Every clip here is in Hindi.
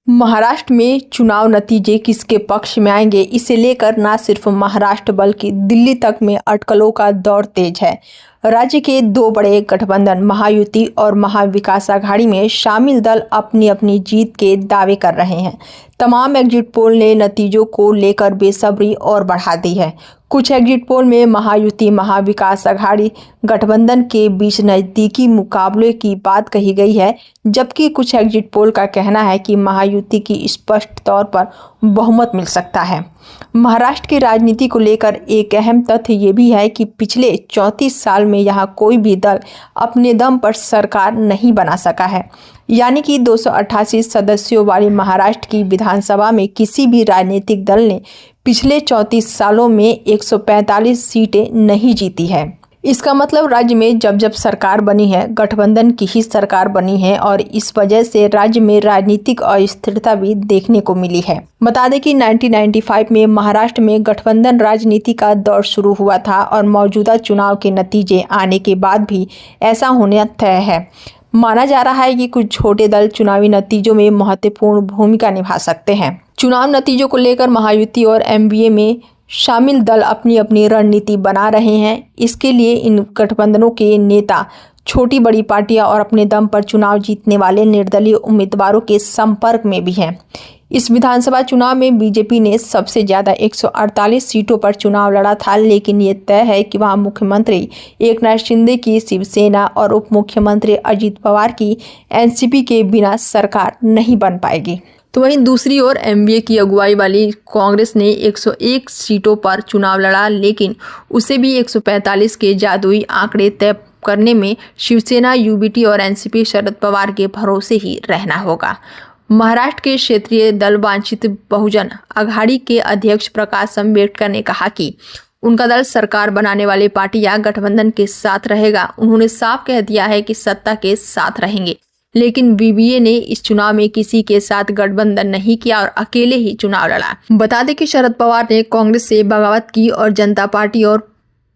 महाराष्ट्र में चुनाव नतीजे किसके पक्ष में आएंगे, इसे लेकर न सिर्फ महाराष्ट्र बल्कि दिल्ली तक में अटकलों का दौर तेज है। राज्य के दो बड़े गठबंधन महायुति और महाविकास आघाड़ी में शामिल दल अपनी अपनी जीत के दावे कर रहे हैं। तमाम एग्जिट पोल ने नतीजों को लेकर बेसब्री और बढ़ा दी है। कुछ एग्जिट पोल में महायुति महाविकास आघाड़ी गठबंधन के बीच नजदीकी मुकाबले की बात कही गई है, जबकि कुछ एग्जिट पोल का कहना है कि महायुति की स्पष्ट तौर पर बहुमत मिल सकता है। महाराष्ट्र की राजनीति को लेकर एक अहम तथ्य ये भी है कि पिछले 34 साल में यहाँ कोई भी दल अपने दम पर सरकार नहीं बना सका है। यानी कि 288 सदस्यों वाली महाराष्ट्र की विधानसभा में किसी भी राजनीतिक दल ने पिछले 34 सालों में 145 सीटें नहीं जीती है। इसका मतलब राज्य में जब सरकार बनी है, गठबंधन की ही सरकार बनी है और इस वजह से राज्य में राजनीतिक अस्थिरता भी देखने को मिली है। बता दें कि 1995 में महाराष्ट्र में गठबंधन राजनीति का दौर शुरू हुआ था और मौजूदा चुनाव के नतीजे आने के बाद भी ऐसा होना तय है। माना जा रहा है कि कुछ छोटे दल चुनावी नतीजों में महत्वपूर्ण भूमिका निभा सकते हैं। चुनाव नतीजों को लेकर महायुति और एमवीए में शामिल दल अपनी अपनी रणनीति बना रहे हैं। इसके लिए इन गठबंधनों के नेता छोटी बड़ी पार्टियां और अपने दम पर चुनाव जीतने वाले निर्दलीय उम्मीदवारों के संपर्क में भी हैं। इस विधानसभा चुनाव में बीजेपी ने सबसे ज़्यादा 148 सीटों पर चुनाव लड़ा था, लेकिन ये तय है कि वहां मुख्यमंत्री एकनाथ शिंदे की शिवसेना और उप मुख्यमंत्री अजित पवार की एनसीपी के बिना सरकार नहीं बन पाएगी। तो वहीं दूसरी ओर एमवीए की अगुवाई वाली कांग्रेस ने 101 सीटों पर चुनाव लड़ा, लेकिन उसे भी 145 के जादुई आंकड़े तय करने में शिवसेना, यूबीटी और एनसीपी शरद पवार के भरोसे ही रहना होगा। महाराष्ट्र के क्षेत्रीय दल वांछित बहुजन आघाड़ी के अध्यक्ष प्रकाश आंबेडकर ने कहा कि उनका दल सरकार बनाने वाली पार्टी या गठबंधन के साथ रहेगा। उन्होंने साफ कह दिया है कि सत्ता के साथ रहेंगे, लेकिन बीबीए ने इस चुनाव में किसी के साथ गठबंधन नहीं किया और अकेले ही चुनाव लड़ा। बता दें कि शरद पवार ने कांग्रेस से बगावत की और जनता पार्टी और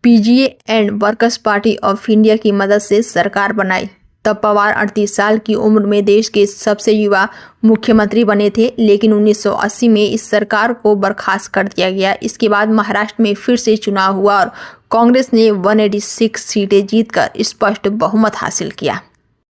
PGA and workers party of India की मदद से सरकार बनाई। तब पवार 38 साल की उम्र में देश के सबसे युवा मुख्यमंत्री बने थे, लेकिन 1980 में इस सरकार को बर्खास्त कर दिया गया। इसके बाद महाराष्ट्र में फिर से चुनाव हुआ और कांग्रेस ने 186 सीटें जीतकर स्पष्ट बहुमत हासिल किया।